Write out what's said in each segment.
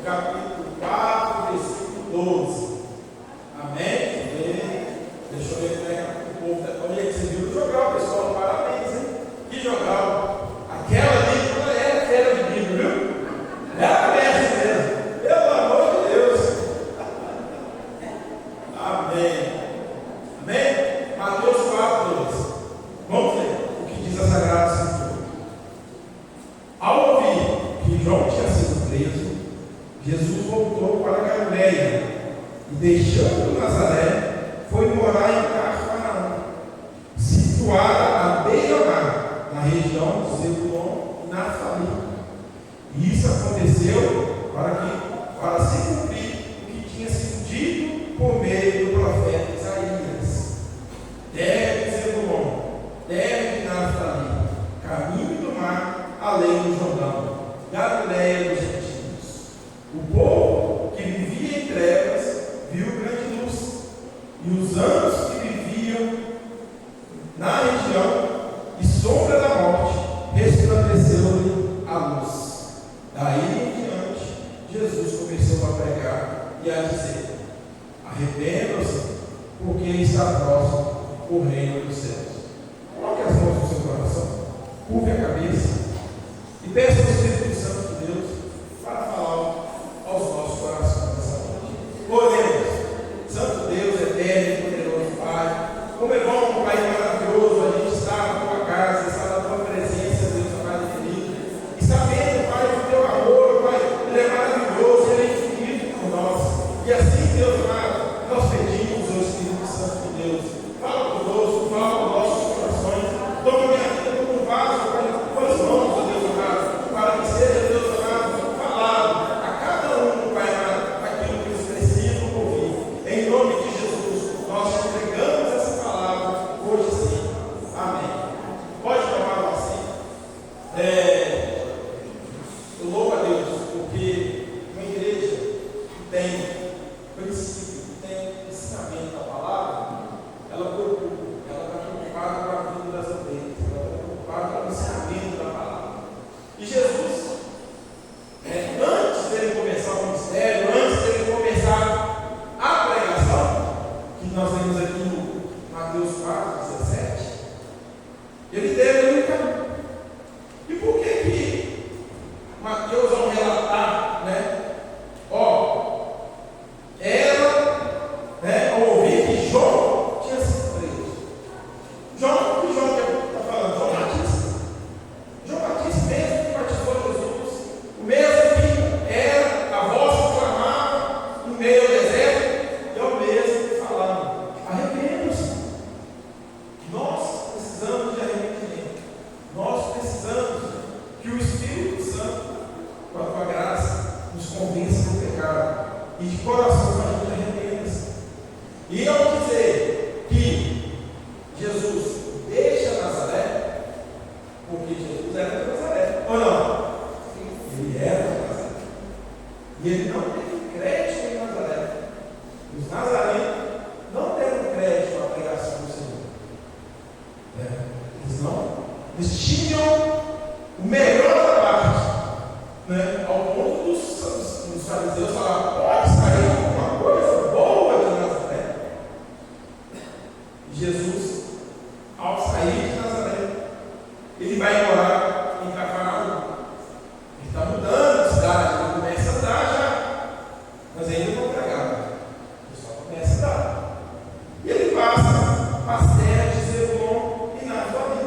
capítulo 4, versículo 12. Amém? Deixa eu ver como é que o povo está. Olha aí, você viu o jogral, pessoal, parabéns, hein? Que jogral! Aquela Bíblia era fera de Bíblia, viu? Era mesmo mesmo, pelo amor de Deus. Amém. Amém? Mateus 4, 12. Vamos ver o que diz a Sagrada Escritura. Ao ouvir que João tinha sido preso, Jesus voltou para a Galileia e, deixando Nazaré, foi morar em Cafarnaum, situada à beira-mar, na região de Zebulon e Naftali. E isso aconteceu para se cumprir o que tinha sido dito por meio do profeta Isaías: terra de Zebulon, terra de Naftali, caminho do mar, além do Jordão, Galileia dos gentios. O povo que vivia em trevas viu grande luz, e os anos que viviam na região e sombra da morte resplandeceu-lhe a luz. Daí em diante, Jesus começou a pregar e a dizer: arrependam-se, porque está próximo o reino dos céus. Coloque as mãos no seu coração, curve a cabeça e peça ao Espírito Santo de Deus para falar aos nossos corações nessa noite. Oremos. Santo Deus, eterno e poderoso Pai, como é bom, Pai maravilhoso, a gente estar na tua casa, estar na tua presença, Deus, Pai querido, e sabendo, Pai, que o teu amor, Pai, ele é maravilhoso, ele é infinito por nós. E assim, Deus amado, nós pedimos ao Espírito Santo de Deus, fala conosco, fala com nossos corações, toma minha vida como um vaso, Pai, com as mãos, Deus amado, para que seja, Deus amado, falado a cada um, Pai amado, aquilo que eles precisam ouvir. Em nome de Jesus, nós te entregamos essa palavra hoje sim. Amém. Pode tomar um assim. Eu louvo a Deus, porque uma igreja que tem princípio, que tem ensinamento da palavra, ela está preocupada com a vida das ovelhas, ela está preocupada com o ensinamento da palavra. E Jesus, antes dele começar o ministério, antes dele começar a pregação, que nós vemos aqui no Mateus 4, 17, ele deu ali um caminho. E por que Mateus, ao relatar, ao ouvir que João tinha sido preso? João, o que João está falando? João Batista. João Batista mesmo que batizou Jesus, o mesmo que era a voz que clamava no meio do deserto, é o mesmo que falava: arrependam-se. Nós precisamos de arrependimento. Nós precisamos que o Espírito Santo, com a tua graça, nos convença do pecado e de coração a gente arrependa-se. E ao dizer que Jesus deixa Nazaré, porque Jesus era de Nazaré, ou não? Ele era de Nazaré. E ele não teve crédito em Nazaré. Os nazarenos não deram crédito à pregação do Senhor. Eles tinham o melhor da parte, ao ponto dos fariseus falar: pode sair alguma coisa boa de Nazaré. E Jesus, ao sair de Nazaré, ele vai morar em Cafarnaum. Ele está mudando de cidade, ele começa a andar já, mas ainda não pregava. Ele só começa a andar. E ele passa as terras de Zebulon e Naftali.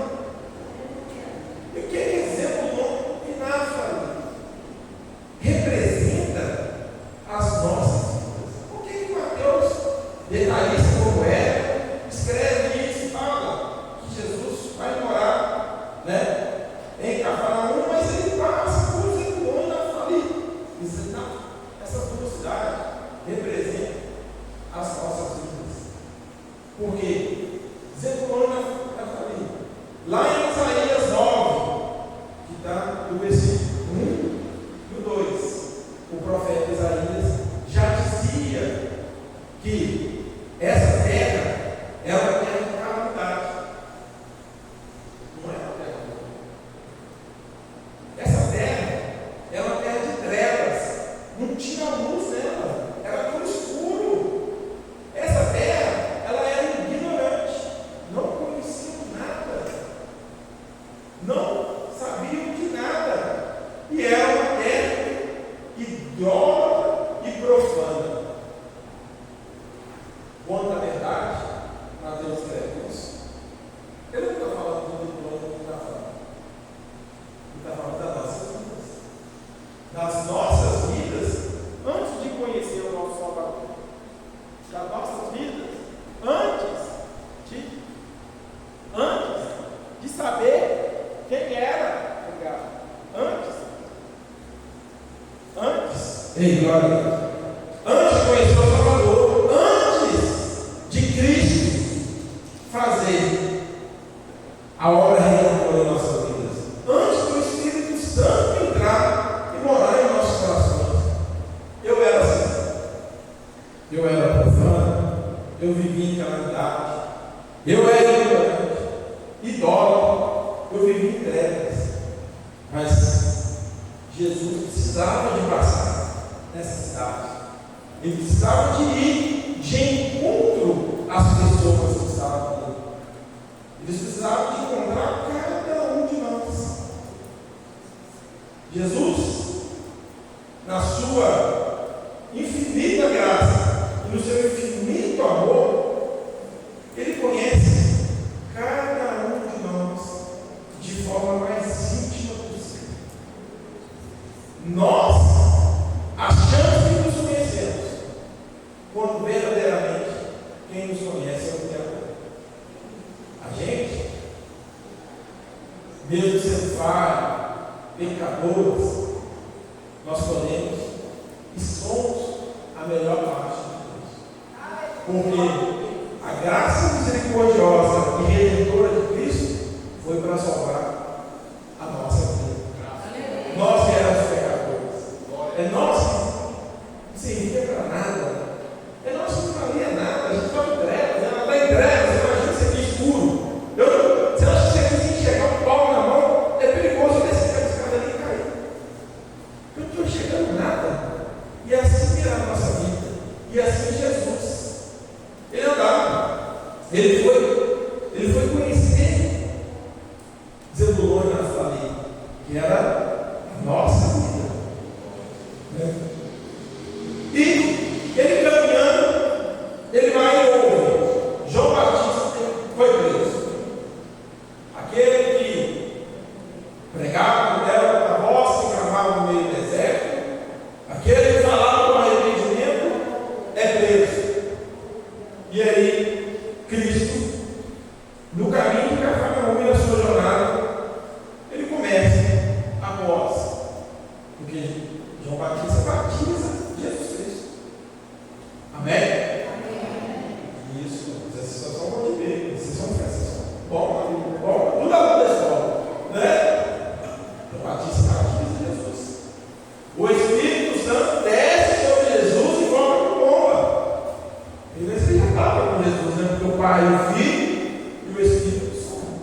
E o que é Zebulon e Naftali? Representa as nossas vidas. Por que Mateus, detalhista como é, escreve isso e fala que Jesus vai morar, em Cafarnaum, mas ele passa por Zebulon e Naftali. Essas duas cidades representam as nossas vidas. Por quê? Zebulon e Naftali. Lá em Isaías 9, que está no versículo 1 e o 2, o profeta Isaías já dizia que essa terra é uma terra de calamidade. Não é uma terra boa. Essa terra é uma terra de trevas. Não tinha idólatra e profana. Quando, na verdade, Mateus escreve isso. Ele não está falando do idólatra, ele está falando. Ele está falando das nossas vidas. Das nossas vidas, antes de conhecer o nosso Salvador. Das nossas vidas, antes de saber quem era o lugar. Antes. Ei, glória a Deus. Antes de conhecer o Salvador, antes de Cristo fazer a obra redentora em nossas vidas, antes do Espírito Santo entrar e morar em nossos corações, eu era assim. Eu era profano, eu vivia em calamidade, eu era ignorante, idólatra, eu vivia em trevas. Mas Jesus precisava de passar nessa cidade. Ele precisava de ir de encontro às pessoas que estavam ali. Eles precisavam de encontrar cada um de nós. Jesus, na sua infinita graça e no seu infinito amor, Ele conhece cada um de nós de forma mais íntima possível. Nós achamos que nos conhecemos, quando verdadeiramente quem nos conhece é o Criador. A gente, mesmo sendo falhos, pecadores, nós podemos e somos a melhor parte de Deus. Porque a graça misericordiosa e redentora de Cristo foi para salvar a nossa vida. Nós que éramos pecadores. É nós que não servia para nada. É nós que não valia nada. A gente estava em trevas. Ela está em trevas. Imagina você aqui escuro. Você acha que você quis enxergar um pau na mão? É perigoso descer aquela escada ali e cair. Eu não estou enxergando nada. E assim era a nossa vida. E assim Jesus. Ele andava. Ele foi conhecer Zebulon e Naftali, que era a nossa vida. Né? E ele caminhando, ele vai e ouve. João Batista foi preso. Aquele que pregava, era a voz que clamava no meio do deserto, aquele que falava com arrependimento, é preso. E aí, Cristo, no caminho de Cafarnaum e na sua jornada, ele começa após, porque João Batista batiza Jesus Cristo. Amém? Amém. Isso, vocês só são bom de ver, vocês são festas. Bom, tudo a da escola, né? João Batista batiza Jesus. O Espírito Santo desce sobre Jesus e forma como bomba. Ele já estava com Jesus, né? Porque o Pai, o Filho e o Espírito Santo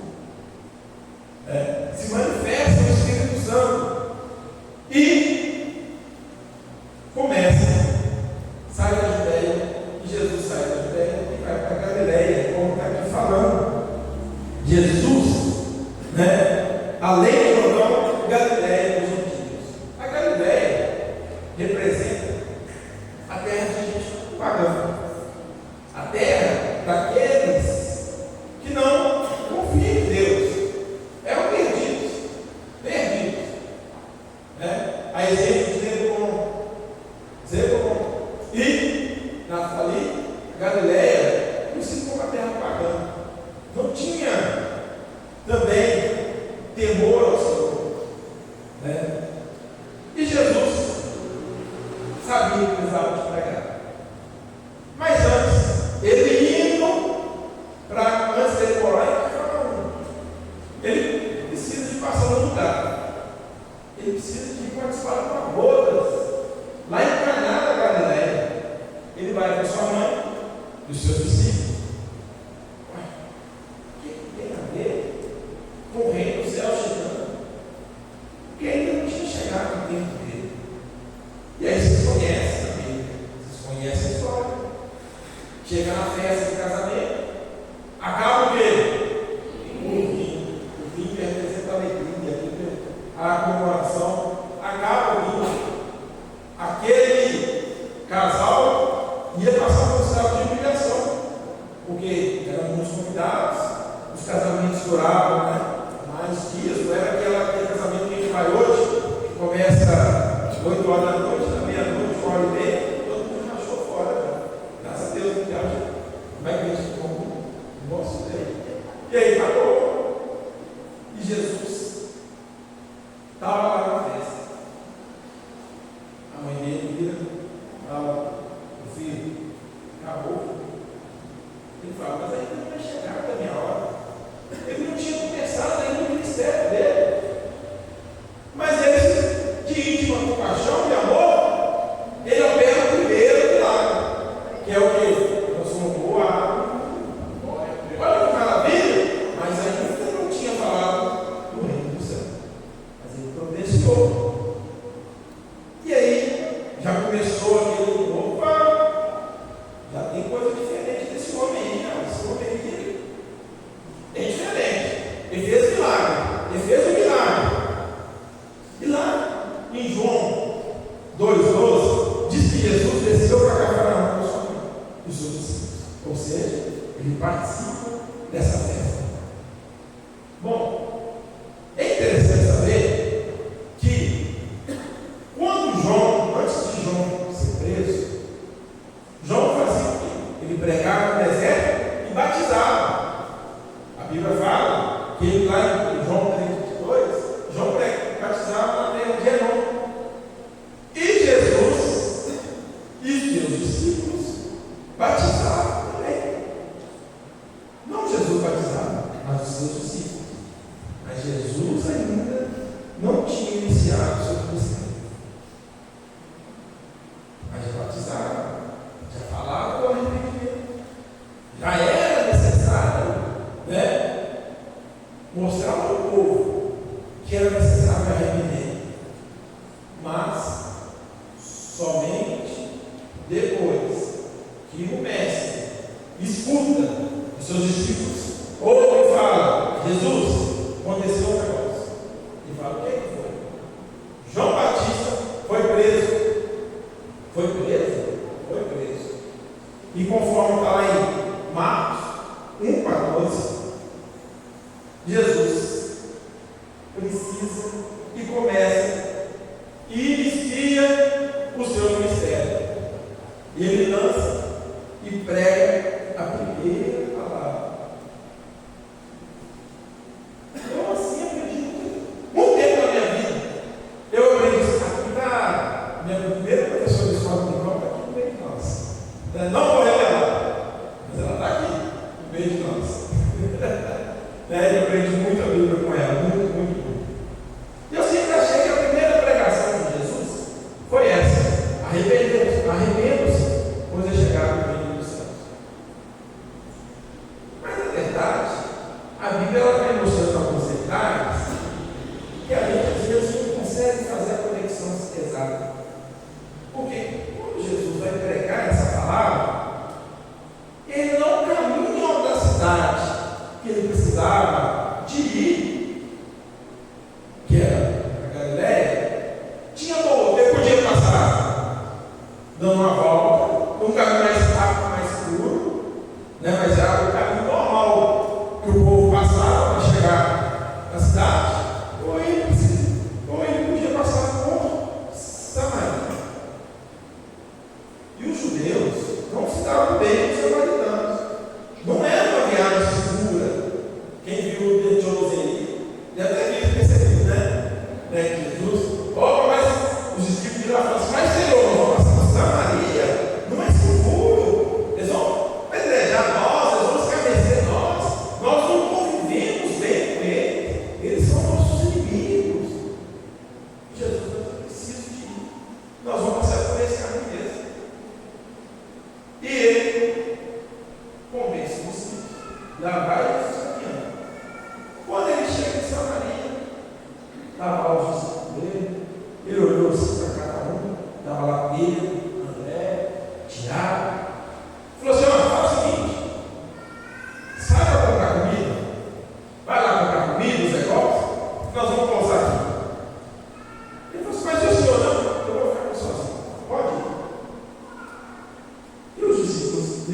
se manifesta o Espírito Santo e começa, sai da Judéia, e Jesus sai da Judéia e vai para a Galileia, como está aqui falando. Jesus, além do Jordão, Galileia dos gentios. A Galileia representa a terra de gente pagã, a terra daqueles que não confiam em Deus, eram perdidos. A exemplo de Zebulon e Naftali, Galileia, conhecido como a terra pagã, não tinha também temor ao Senhor. E Jesus sabia que precisava de pregar. Mas antes, ele antes dele morar em Cafarnaum, ele precisa de passar no lugar. Ele precisa de participar de uma bodas lá em Caná da Galileia. Ele vai com sua mãe e os seus discípulos. O que tem a ver com o reino do céu chegando? Porque ainda não tinha chegado no tempo dele. E aí vocês conhecem também, vocês conhecem a história. Chega na festa de casamento, acaba o quê? O vinho representa a alegria, a comemoração, acaba o vinho. Aquele casal ia passar por um estado de humilhação, porque eram muitos convidados, os casamentos duravam, né, mais dias, não era aquele casamento que a gente vai hoje, que começa às 8 horas da noite, da meia-noite, 1h30, todo mundo rachou fora. Né? Graças a Deus, como é que a gente não gosta dele? E aí acabou. E Jesus estava lá na festa. A mãe dele vira, fala, o filho, acabou. Ele fala, mas ainda não vai chegar da minha hora. Ele não tinha começado ainda o ministério dele. Mas ele, de íntima compaixão e amor, ele opera o primeiro milagre, que é o que? Transformou a água. Olha que maravilha! Mas ainda não tinha falado do reino do céu. Mas ele providenciou. E aí, já começou aquele, opa, já tem coisa diferente desse homem aí, não. Esse homem aí é diferente. Ele fez milagre. Ele fez um milagre. E lá, em João 2,12, diz que Jesus desceu para Cafarnaum com sua mãe e os seus discípulos. Ou seja, ele participa dessa festa. Bom, é interessante saber que quando João, antes de João ser preso, João fazia o quê? Ele pregava no deserto e batizava. A Bíblia fala que ele lá em João 3,22, João batizava na terra de Enom. E Jesus e os seus discípulos batizavam também. Não Jesus batizava, mas os seus discípulos. Mas Jesus ainda não tinha iniciado o seu ministério. Mas já batizava, já falava do arrependimento. Já era necessário, né, mostrar ao povo que era necessário arrepender. Mas somente depois que o mestre escuta os seus discípulos, ou ele fala, Jesus, aconteceu um negócio. Ele fala, o que foi? João Batista foi preso. Foi preso? Foi preso. E conforme está lá em Marcos 1,14, Jesus precisa e começa e inicia o seu ministério. Ele lança e prega a primeira palavra. Eu assim acredito. Muito tempo na minha vida eu aprendi isso. Aqui está minha primeira professora de escola dominical, está aqui no meio de nós. Não vou revelar, mas ela está aqui no meio de nós. Eu aprendi muito a Bíblia com ela, muito, muito, muito. E eu sempre achei que a primeira pregação de Jesus foi essa: arrependam-se, pois é chegado o reino dos céus. Mas na verdade, a Bíblia ela vai mostrando alguns detalhes que a gente às vezes não consegue fazer a conexão exata. Porque quando Jesus vai pregar essa palavra, ele não caminha da cidade que ele precisava de ir, que era a Galileia. Tinha boa, ele podia passar dando uma volta, um caminho mais rápido, mais seguro, né? Mas era o caminho normal que o povo passava para chegar na cidade, ou ele podia passar por Samaria. E os judeus não se davam bem com os samaritanos. Não era uma viagem segura. Quem viu o The Chosen aí, deve ter percebido, né? Que Jesus, mas os discípulos de lá falaram assim, mas Senhor, nós vamos passar por Samaria.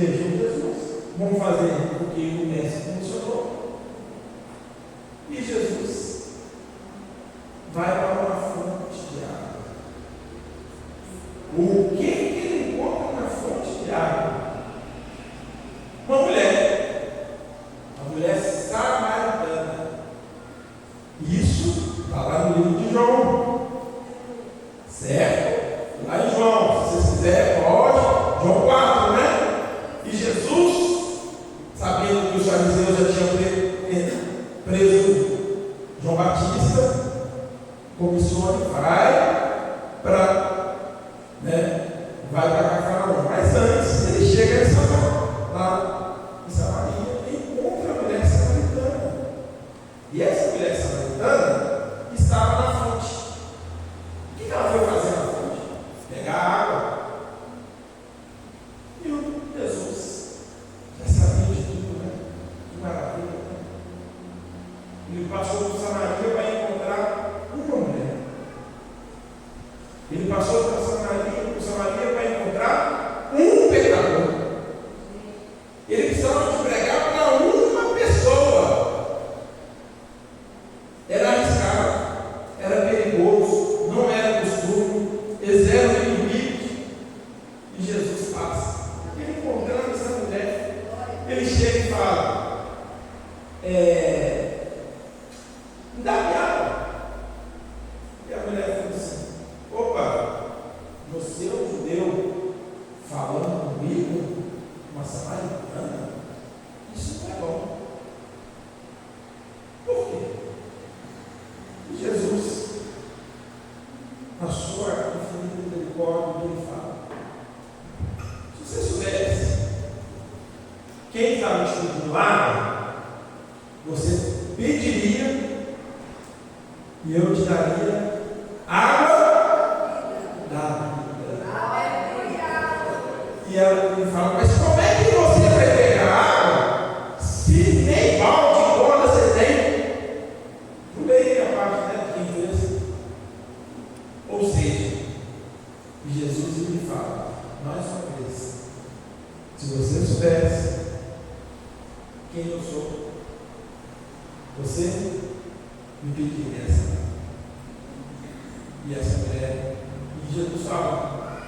vejam Jesus. Vamos fazer o que o mestre mencionou. E Jesus vai para uma fonte de água. O que ele encontra na fonte de água? Uma mulher. A mulher samaritana. Isso está lá no livro de João. Certo? Lá em João. Se vocês quiserem, pode. João 4, né? E Jesus, sabendo que os fariseus já tinham preso João Batista, comissiona e vai para Cafarnaum. Mas antes, ele chega em lá em Samaria e encontra a mulher samaritana. E essa mulher samaritana estava na fonte. O que ela foi fazer na fonte? Pegar água. E o Jesus já sabia de tudo, né? Que maravilha, né? Ele passou por Samaria para encontrar uma mulher. Ele passou por Samaria para encontrar um pecador. Ele precisava de pregar para uma pessoa. Era arriscado, era perigoso, não era costume, eles eram inimigos. E Jesus passa. Ele encontrando essa mulher, ele chega e fala: me dá minha água. E a mulher fala assim: opa, você é um judeu falando comigo, uma samaritana? Isso não é bom. Por quê? E Jesus, na sua infinita misericórdia, ele fala: se você soubesse quem está vestido de lágrimas, você pediria e eu te daria água da vida. E ela me fala: mas como é que você vai pegar água se nem balde de bola você tem? Pulei a parte, né, de quem fez. Ou seja, Jesus me fala mais uma vez: se você soubesse quem eu sou, você me pediria essa água. E essa mulher, e Jesus fala,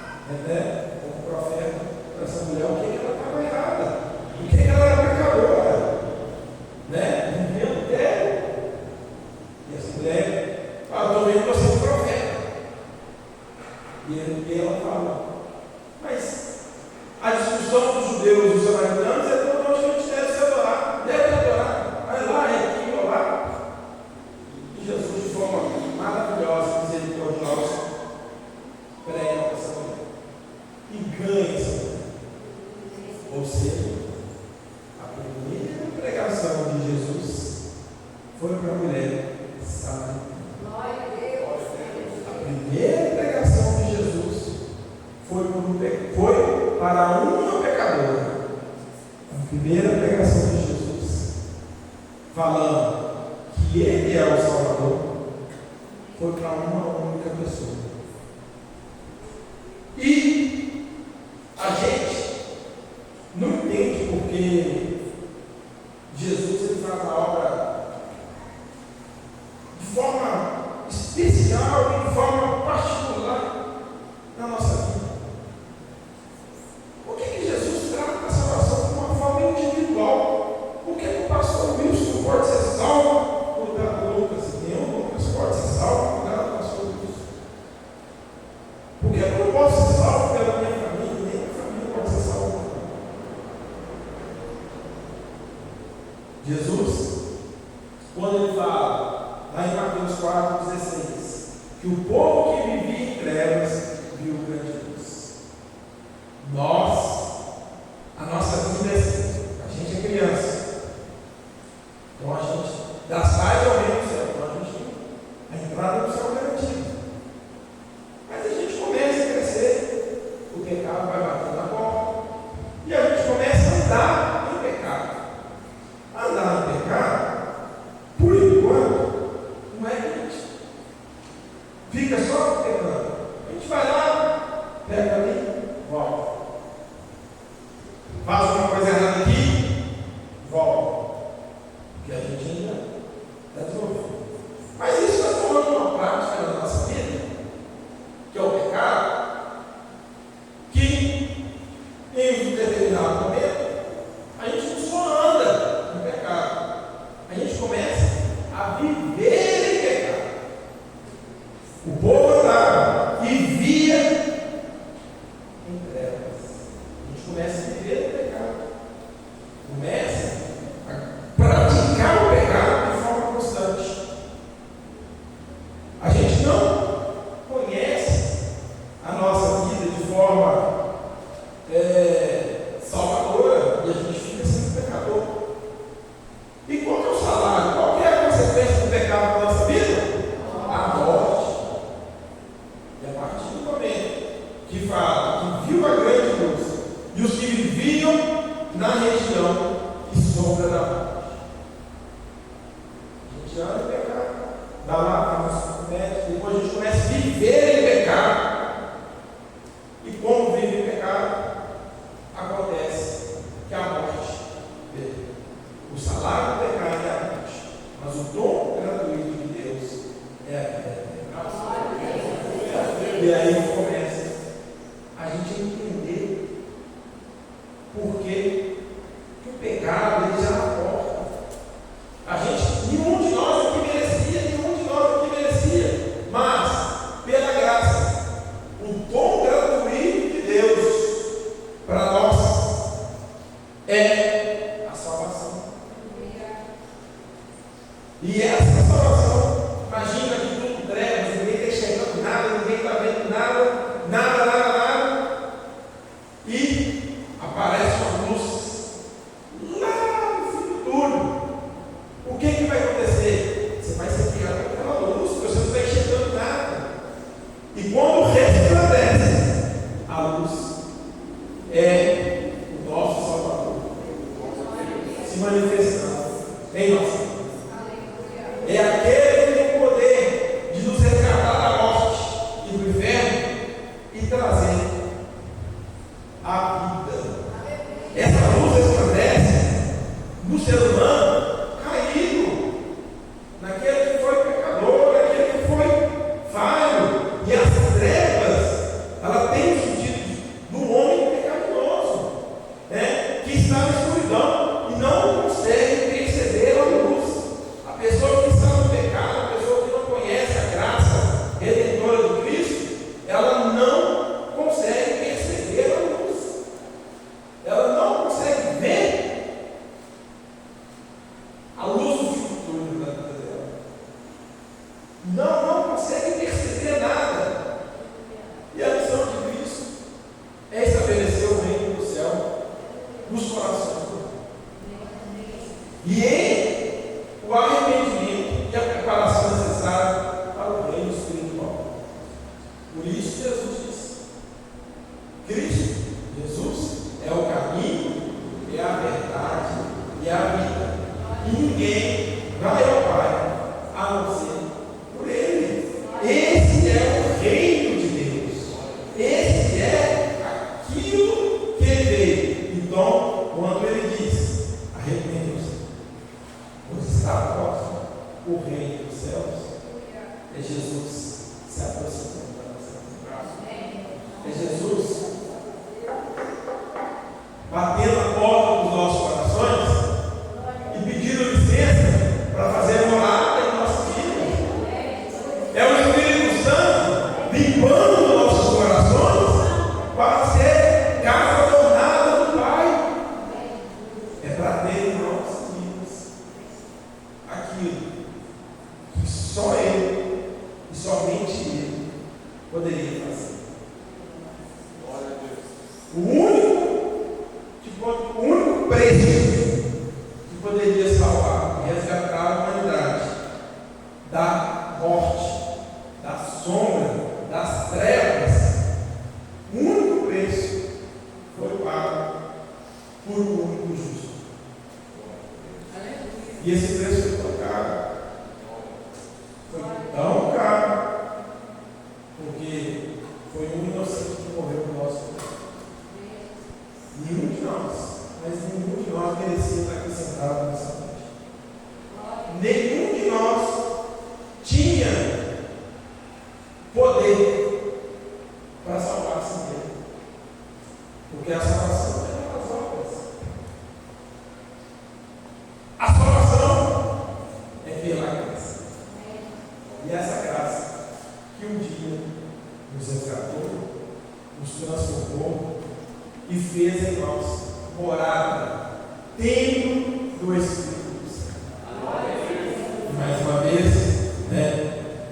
como profeta, para essa mulher, o que ela estava errada, o que ela era pecadora, vivendo dela. E essa mulher fala: estou vendo você um profeta. E ela fala: mas a discussão dos judeus e dos samaritanos é totalmente onde deve se adorar, deve adorar, vai lá, é aqui ou lá. E Jesus, de forma maravilhosa, misericordiosa, prega para essa mulher e ganha essa mulher. Ou seja, a primeira pregação de Jesus foi para a mulher samaritana. A primeira pregação de Jesus foi para uma pecadora. A primeira pregação de Jesus, falando que Ele é o Salvador, foi para uma única pessoa. E a gente não entende porque Jesus ele faz a obra de forma especial e de forma particular na nossa vida. Por que Jesus trata a salvação de uma forma individual? Por que o pastor Wilson pode ser salvo por lugar do Lucas? Nem o Lucas pode ser salvo por lugar do pastor Wilson. Porque eu não posso ser salvo pela minha família, nem minha família pode ser salva. Jesus, quando ele fala, lá em Mateus 4,16, que o povo que vivia em trevas viu grande luz. A nossa vida é assim. A gente é criança. Então a gente, das pais ao reino do céu. Então a entrada no céu é garantida. Mas a gente começa a crescer, o pecado vai batendo na porta, e a gente começa a andar em pecado. Andar em pecado, por enquanto, não é que a gente fica só pecando. A gente vai lá, pega ali, volta. Faz em trevas. A gente começa a viver o pecado. Começa a praticar o pecado de forma constante. A gente não conhece a nossa vida de forma salvadora e a gente fica sempre pecador. E qual que é o salário? Qual que é a consequência do pecado na nossa vida? A morte. E a partir do momento que fala que viu a grande luz e os que viviam na região e sombra da morte. A gente anda em pecado, dá lá, depois a gente começa a viver em pecado. E como vive em pecado, acontece que a morte veio. O salário do pecado é a morte, mas o dom gratuito de Deus é a vida. E aí começa a gente entender por que o pecado ele já na porta. A gente, nenhum de nós aqui merecia, mas pela graça, o dom gratuito de Deus para nós é a salvação. E essa salvação, imagina que tudo trevas, ninguém está enxergando nada, ninguém está vendo nada. E aparece uma luz lá no fim do túnel. O que vai acontecer? Você vai ser criado por aquela luz, porque você não está enxergando nada. E quando resplandece, a luz é o nosso Salvador se manifestando em nós. É aquele que tem o poder de nos resgatar da morte e do inferno e trazer a vida. Essa luz resplandece no ser humano caído, naquele que foi pecador, naquele que foi falho. E as trevas, ela tem o sentido do homem pecaminoso, né? Que está na escuridão e não consegue perceber a luz. A pessoa que está no pecado, a pessoa que não conhece a graça redentora do Cristo, ela não consegue perceber a luz. Ela não consegue ver a luz do futuro da vida dela. Não consegue perceber nada. E a missão de Cristo é estabelecer o reino do céu nos corações. E em o arrependimento e a preparação necessária para o reino espiritual. Por isso Jesus disse: Cristo, Jesus, é o caminho, é a verdade e a vida. E ninguém vai ao Pai a não ser por Ele. Esse é o reino de Deus. Esse é aquilo que Ele veio. Então, quando Ele diz: arrependam-se, pois está próximo o reino dos céus, é Jesus se aproximando da nossa vida. É Jesus batendo a porta dos nossos corações e pedindo licença para fazer morada em nossa vida. É o Espírito Santo limpando nossos corações para ser casa adornada do Pai. É para ter em nossas vidas aquilo que só Ele e somente Ele poderia fazer. O único preço que poderia salvar e resgatar a humanidade da morte, da sombra, das trevas, o único preço foi pago por um único justo. E esse preço foi tão caro. Foi tão caro, porque foi um inocente que morreu por nós. Nenhum de nós, mas nenhum de nós merecia estar aqui sentado nessa noite. Nenhum de nós tinha poder para salvar a si mesmo. Porque a salvação é pelas obras. A salvação é pela graça. E essa graça que um dia nos resgatou, nos transformou e fez em nós morada, templo do Espírito Santo. E mais uma vez,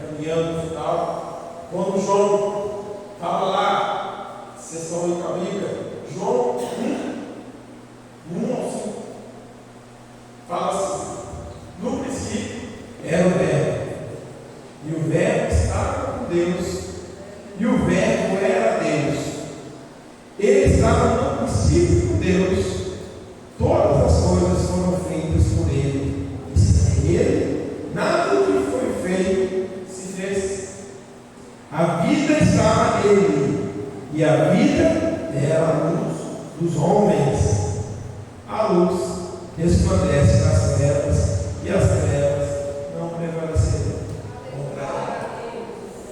caminhando no final, quando João fala lá, vocês estão aí com a Bíblia, João 1 ao 5, fala assim: no princípio era o Verbo, e o Verbo estava com Deus, e o Verbo era Deus. Ele estava no princípio com Deus. Todas as coisas foram feitas por Ele, e sem Ele nada do que foi feito se fez. A vida estava nele, e a vida era a luz dos homens. A luz resplandece nas trevas, e as trevas não prevaleceram contra ela.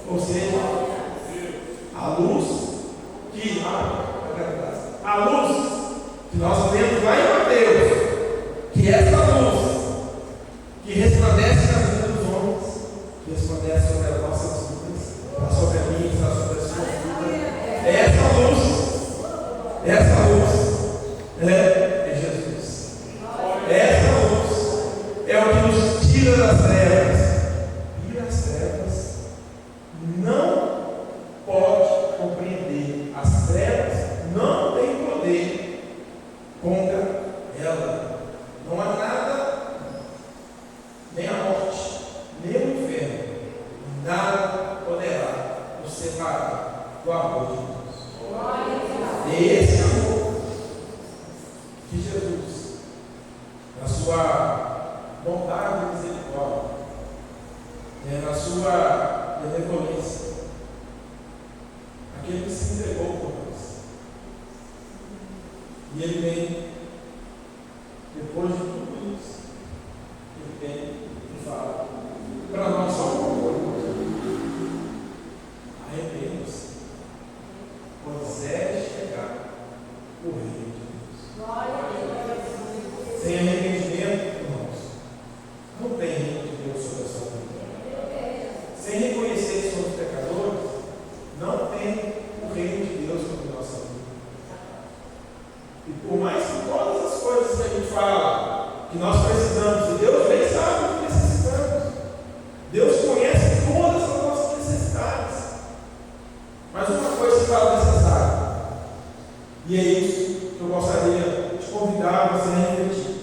Ou seja, a luz que nós vemos lá em Mateus, que essa luz que resplandece na vida dos homens, que resplandece sobre as nossas vidas, sobre a minha, sobre a sua vida, essa luz é Jesus. Essa luz é o que nos tira das trevas, e as trevas não pode compreender, as trevas não têm poder contra ela. Não há nada, nem a morte, nem o inferno, nada poderá nos separar do amor de Deus. E esse amor que Jesus, na sua bondade e misericórdia, na sua benevolência, aquele que se entregou por nós, e Ele vem, depois de tudo isso, Ele vem e fala para nós só arrependam-se, pois é chegar o reino de Deus. Sem arrependimento, irmãos, não tem reino de Deus sobre a sua vida. Sem reconhecer que somos pecadores, não tem o reino de Deus sobre a nossa vida. E por mais que todas as coisas que a gente fala, que nós precisamos, e Deus bem sabe o que necessitamos, Deus conhece todas as nossas necessidades, mas uma coisa se fala necessária, e é isso que eu gostaria de convidar você a refletir,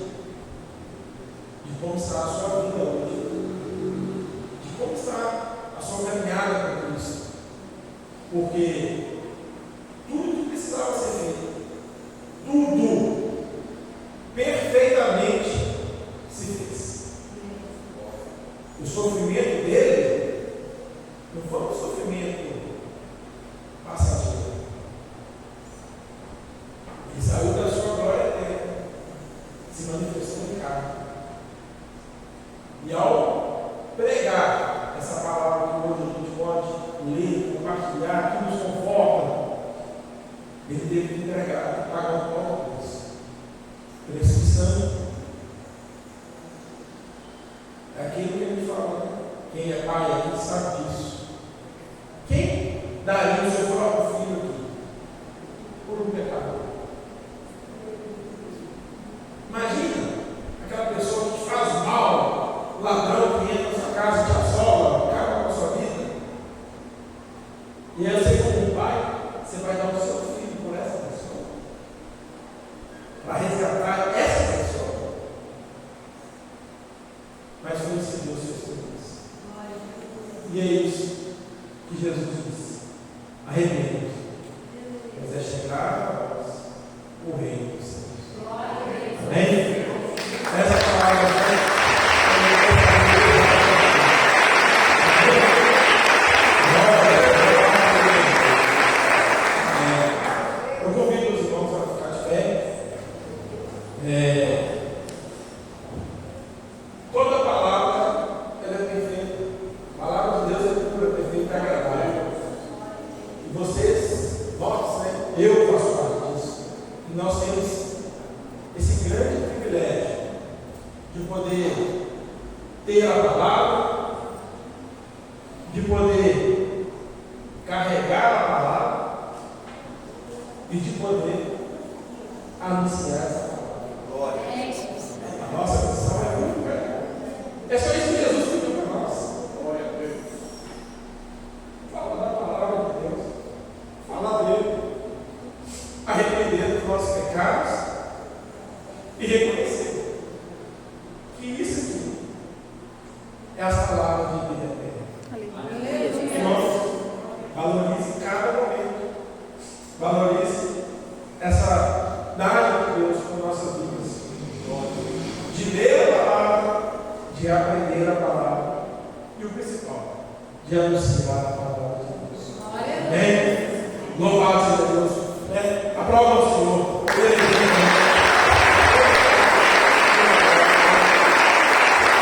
de como está a sua vida hoje, de como está a sua caminhada com Cristo, porque tudo que precisava ser feito, tudo perfeitamente se fez. O sofrimento dele não foi um sofrimento passageiro. Ele saiu da sua glória eterna, se manifestou em carne. E ao pregar essa palavra que hoje a gente pode ler, compartilhar, que nos conforta, ele teve que entregar, pagar o próprio preço. Preço de sangue. É aquilo que ele fala. Quem é pai aqui sabe disso. Quem daria o seu próprio filho aqui por um pecador? Imagina aquela pessoa que faz mal, o ladrão que entra na sua casa, te assola, acaba com a sua vida. E aí você, como pai, você vai dar o seu filho por essa pessoa, para resgatar essa pessoa. Mas foi isso que Deus fez por nós. E é isso que Jesus disse: arrependam-se, pois é chegar a nós o reino dos céus. Amém? Essa palavra eu convido os irmãos a ficar de pé. Toda palavra ela é perfeita. A palavra de Deus é pura, perfeita e agradável. E vocês, nós, eu faço parte disso. E nós temos esse grande privilégio de poder ter a palavra, de poder carregar a palavra e de poder anunciar essa palavra. A nossa missão é única. É só isso que Jesus pediu para nós. Fala da palavra de Deus. Falar dele. Arrepender dos nossos pecados e reconhecer que isso aqui é as palavras de vida eterna. Irmãos, valorize cada momento. Valorize essa dádiva de Deus para nossas vidas. De ler a palavra, de aprender a palavra e o principal, de anunciar